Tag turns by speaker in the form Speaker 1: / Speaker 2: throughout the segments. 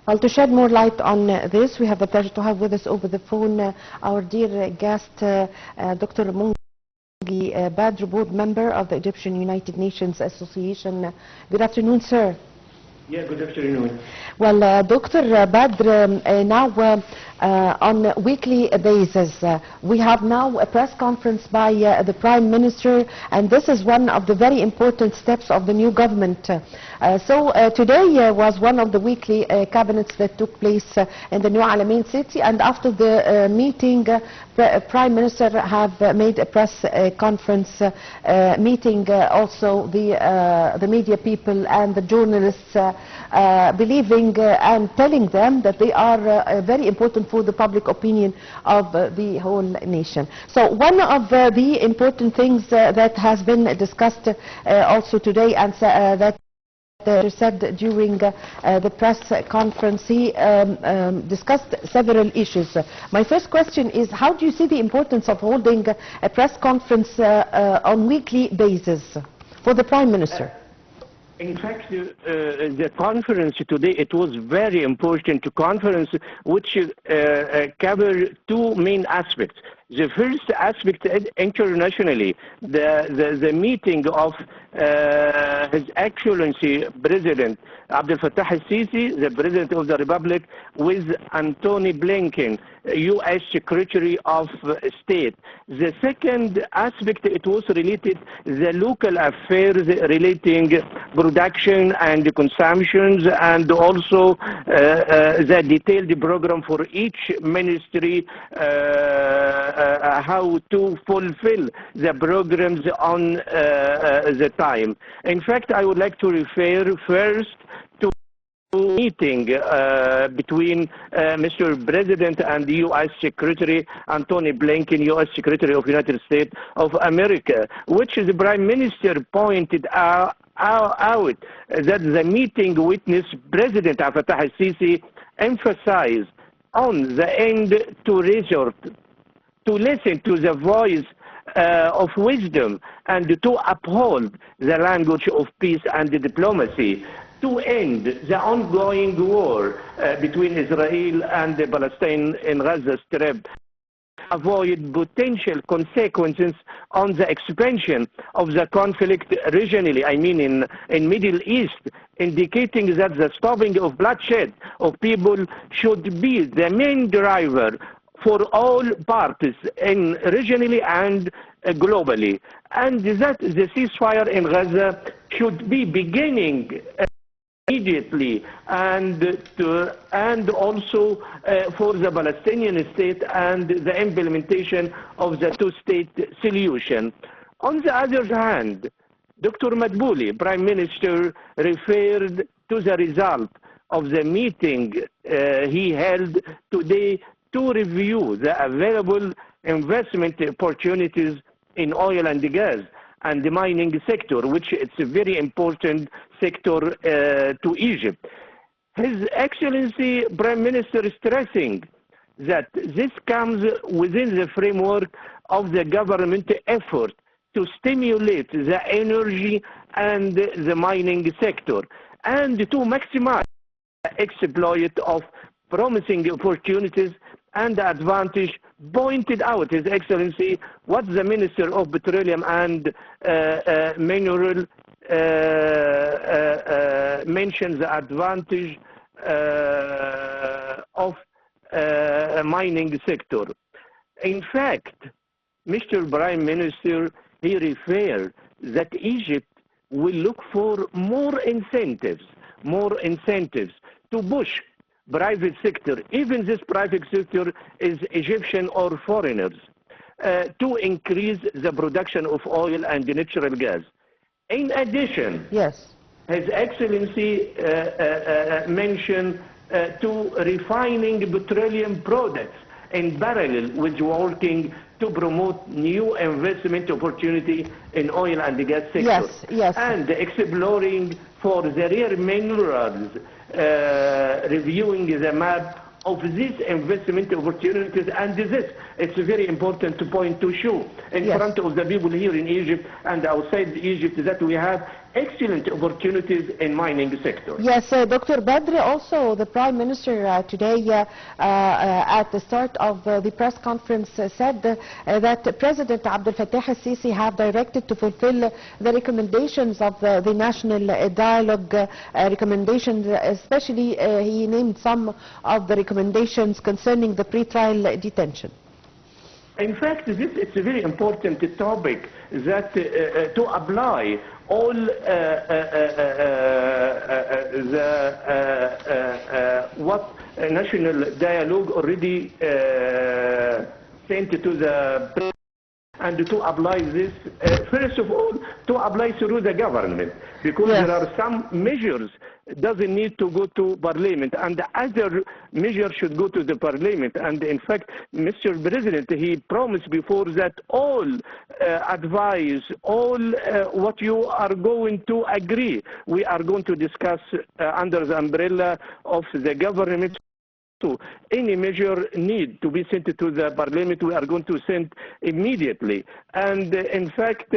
Speaker 1: Well, to shed more light on this, we have the pleasure to have with us over the phone our dear guest, Dr. Mungi Badr, board member of the Egyptian United Nations Association. Good afternoon, sir.
Speaker 2: Yeah, good afternoon.
Speaker 1: Well, Dr. Badr, now on a weekly basis, we have now a press conference by the Prime Minister, and this is one of the very important steps of the new government. So today was one of the weekly cabinets that took place in the New Alamein city, and after the meeting, Prime Minister have made a press conference meeting also the media people and the journalists, believing and telling them that they are very important for the public opinion of the whole nation. So one of the important things that has been discussed also today, and that said during the press conference, he discussed several issues. My first question is, how do you see the importance of holding a press conference on weekly basis for the Prime Minister?
Speaker 2: In fact, the conference today, it was very important conference which covered two main aspects. The first aspect, internationally, the meeting of His Excellency President Abdel Fattah al-Sisi, the President of the Republic, with Antony Blinken, U.S. Secretary of State. The second aspect, it was related the local affairs relating production and consumptions, and also the detailed program for each ministry, how to fulfill the programs on the time. In fact, I would like to refer first to meeting between Mr. President and the U.S. Secretary Antony Blinken, U.S. Secretary of United States of America, which the Prime Minister pointed out that the meeting witnessed President Abdel Fattah al-Sisi emphasize on the end to resort to listen to the voice of wisdom and to uphold the language of peace and diplomacy, to end the ongoing war between Israel and Palestine in Gaza Strip, avoid potential consequences on the expansion of the conflict regionally, I mean in Middle East, indicating that the stopping of bloodshed of people should be the main driver for all parties, regionally and globally, and that the ceasefire in Gaza should be beginning immediately, and also for the Palestinian state and the implementation of the two-state solution. On the other hand, Dr. Madbouli, Prime Minister, referred to the result of the meeting he held today to review the available investment opportunities in oil and gas and the mining sector, which is a very important sector to Egypt. His Excellency Prime Minister stressing that this comes within the framework of the government effort to stimulate the energy and the mining sector and to maximize the exploit of promising opportunities and advantage. Pointed out His Excellency what the Minister of Petroleum and Mineral mentions the advantage of mining sector. In fact, Mr. Prime Minister, he referred that Egypt will look for more incentives to push private sector, even this private sector is Egyptian or foreigners, to increase the production of oil and natural gas. In addition,
Speaker 1: yes,
Speaker 2: His Excellency mentioned to refining petroleum products in parallel with working to promote new investment opportunity in oil and gas sector.
Speaker 1: Yes, yes.
Speaker 2: And exploring for the rare minerals, reviewing the map of these investment opportunities, and this, it's a very important point to show in front of the people here in Egypt and outside Egypt that we have excellent opportunities in mining sector.
Speaker 1: Yes, Dr. Badr, also the Prime Minister today at the start of the press conference said that President Abdel Fattah al-Sisi have directed to fulfill the recommendations of the National Dialogue recommendations, especially he named some of the recommendations concerning the pre-trial detention.
Speaker 2: In fact, it's a very important topic that to apply all what national dialogue already sent to the president, and to apply this, first of all, to apply through the government, because
Speaker 1: yes.
Speaker 2: there are some measures doesn't need to go to parliament, and the other measures should go to the parliament. And in fact, Mr. President, he promised before that all advice, all what you are going to agree, we are going to discuss under the umbrella of the government. So any measure need to be sent to the parliament, we are going to send immediately. And in fact,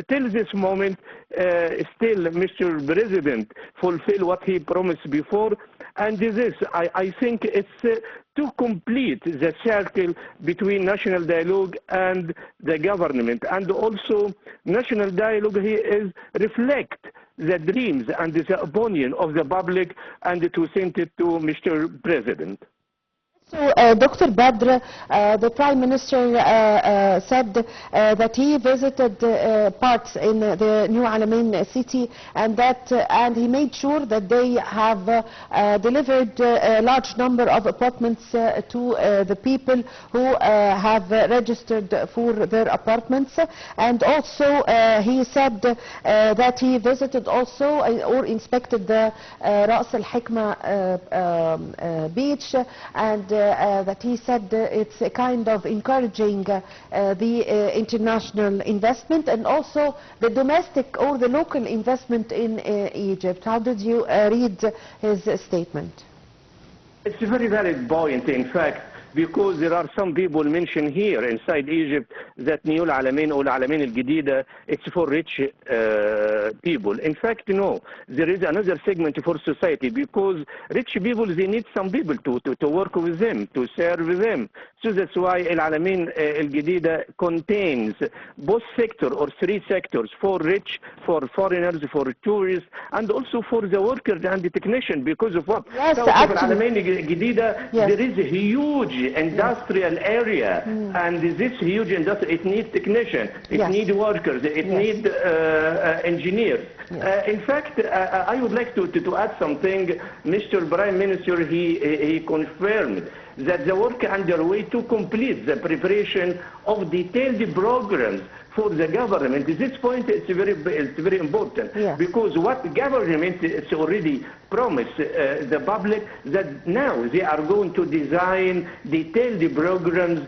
Speaker 2: till this moment, still Mr. President fulfill what he promised before. And this, I think it's to complete the circle between national dialogue and the government. And also national dialogue here is reflect the dreams and the opinion of the public, and to send it to Mr. President.
Speaker 1: So, Dr. Badr, the Prime Minister said that he visited parts in the New Alamein city, and he made sure that they have delivered a large number of apartments to the people who have registered for their apartments. And also he said that he visited also or inspected the Ras Al Hikma beach, and that he said it's a kind of encouraging the international investment and also the domestic or the local investment in Egypt. How did you read his statement?
Speaker 2: It's a very valid point, in fact, because there are some people mentioned here inside Egypt that New Alamein or Alamein al-Jadida, it's for rich people. In fact, no, there is another segment for society, because rich people, they need some people to work with them, to serve them. So that's why Alamein al-Jadida contains both sectors or three sectors, for rich, for foreigners, for tourists, and also for the workers and the technicians, because of what?
Speaker 1: Yes,
Speaker 2: South of Alamein al-Jadida,
Speaker 1: yes.
Speaker 2: There is a huge industrial area, and this huge industry, it needs technicians, it needs workers, it needs engineers. In fact, I would like to add something. Mr. Prime Minister, he confirmed that the work underway to complete the preparation of detailed programs for the government. At this point, it's very important, because what the government is already promised the public, that now they are going to design detailed programs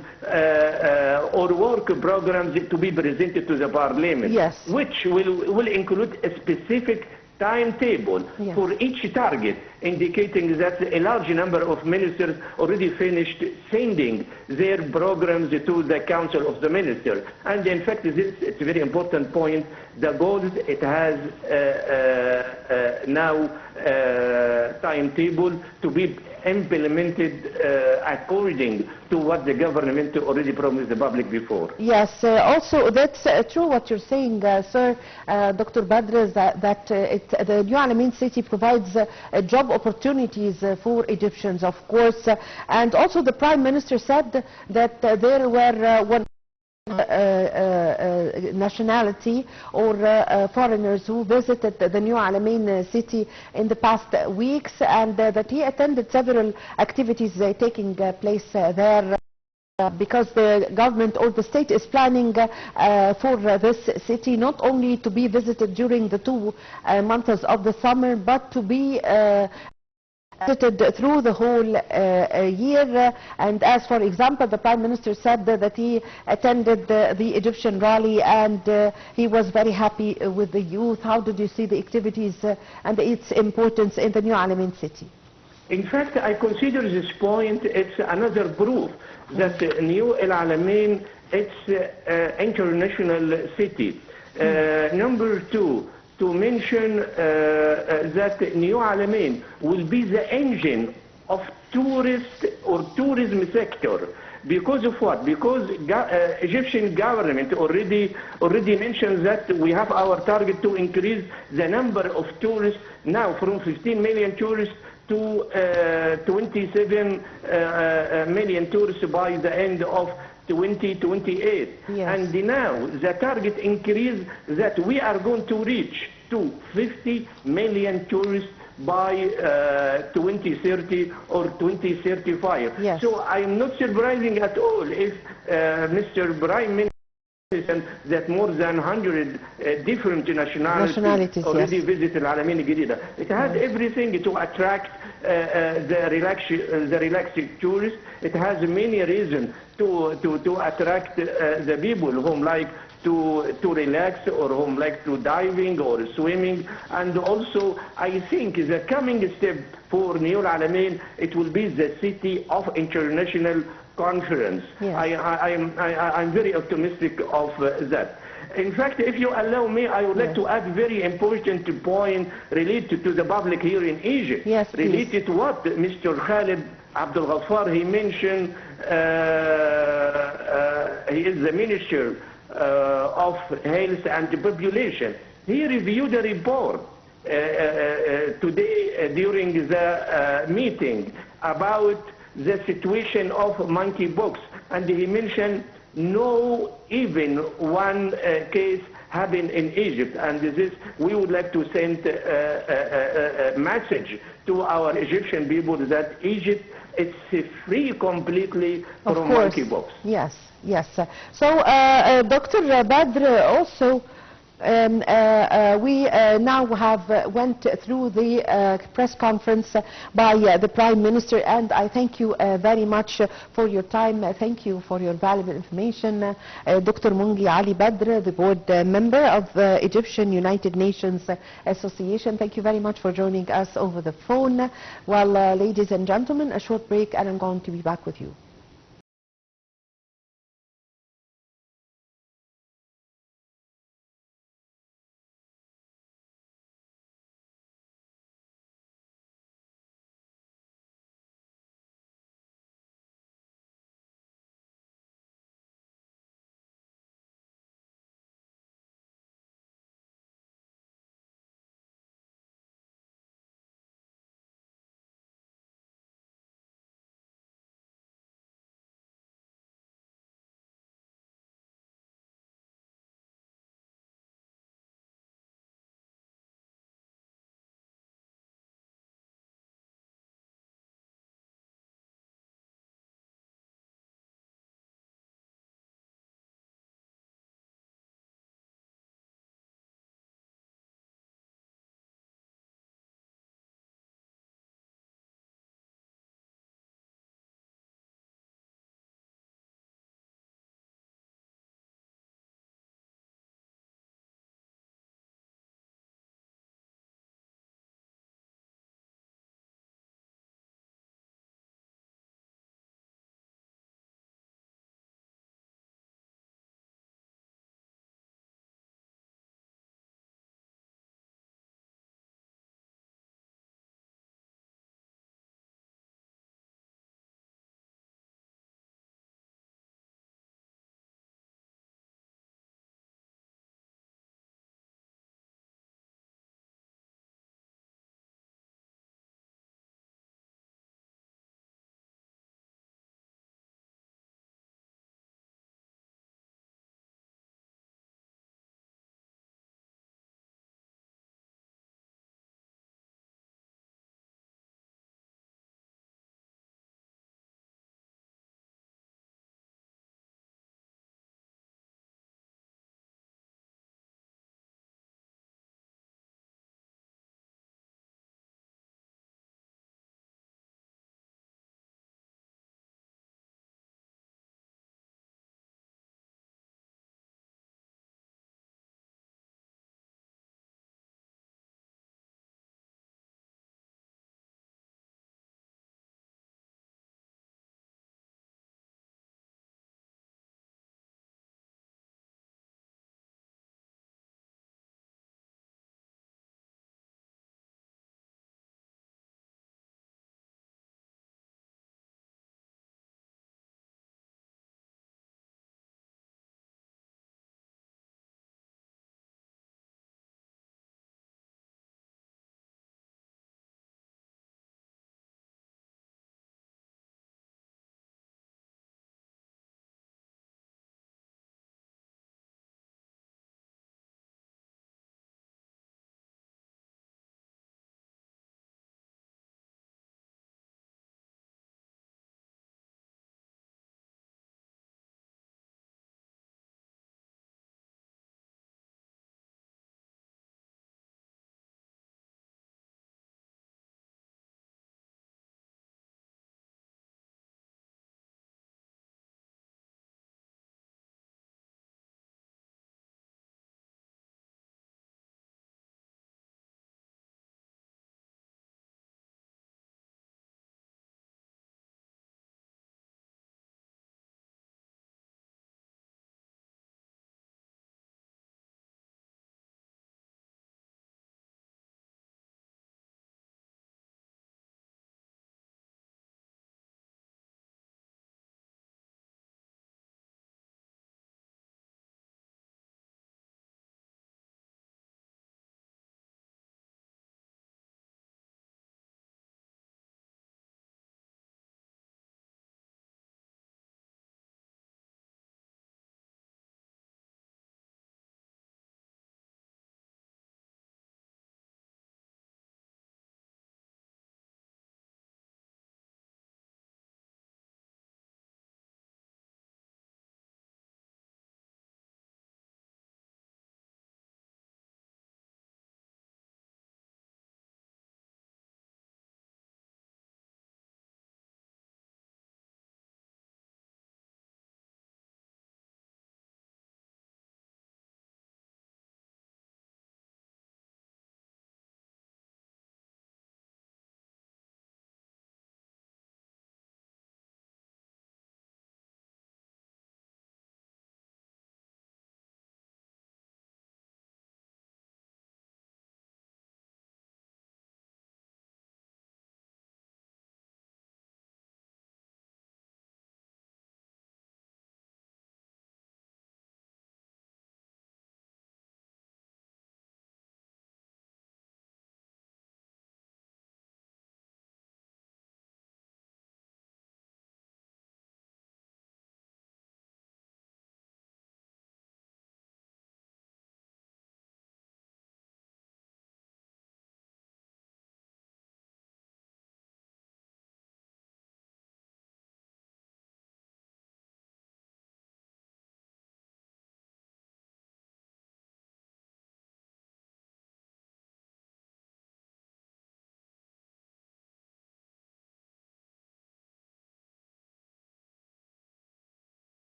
Speaker 2: or work programs to be presented to the parliament, which will include a specific timetable for each target, indicating that a large number of ministers already finished sending their programs to the Council of the Ministers. And in fact, it's a very important point. The goals, it has now timetable to be implemented according to what the government already promised the public before.
Speaker 1: Yes, also that's true what you're saying, sir, Dr. Badr, that the New Alamein city provides job opportunities for Egyptians, of course, and also the Prime Minister said that there were one nationality or foreigners who visited the New Alamein city in the past weeks, and that he attended several activities taking place there, because the government or the state is planning for this city not only to be visited during the 2 months of the summer, but to be visited through the whole year. And as for example, the Prime Minister said that he attended the Egyptian rally, and he was very happy with the youth. How did you see the activities and its importance in the New Alamein city?
Speaker 2: In fact, I consider this point, it's another proof that New Alamein, it's an international city. Number two, to mention that New Alamein will be the engine of tourist or tourism sector. Because of what? Because Egyptian government already mentioned that we have our target to increase the number of tourists now from 15 million tourists to 27 million tourists by the end of 2028.
Speaker 1: Yes.
Speaker 2: And now the target increase that we are going to reach to 50 million tourists by 2030 or 2035.
Speaker 1: Yes.
Speaker 2: So I'm not surprising at all if Mr. Prime Minister that more than 100 different nationalities already
Speaker 1: yes.
Speaker 2: visited Alamein Al-Jadida. It has everything to attract the relaxing tourists. It has many reasons to attract the people who like to relax or who like to diving or swimming. And also I think the coming step for New Alamein, it will be the city of international conference.
Speaker 1: Yes.
Speaker 2: I'm very optimistic of that. In fact, if you allow me, I would like to add very important point related to the public here in Egypt.
Speaker 1: Yes,
Speaker 2: related to what Mr. Khalid Abdel Ghaffar, he mentioned, he is the Minister of Health and Population. He reviewed a report today during the meeting about the situation of monkeypox, and he mentioned no even one case happened in Egypt, and this we would like to send a message to our Egyptian people that Egypt is free completely from monkeypox.
Speaker 1: Yes, yes. So, Dr. Badr, also we now have went through the press conference by the Prime Minister, and I thank you very much for your time. Thank you for your valuable information. Dr. Mungi Ali Badr, the board member of the Egyptian United Nations Association. Thank you very much for joining us over the phone. Well, ladies and gentlemen, a short break and I'm going to be back with you.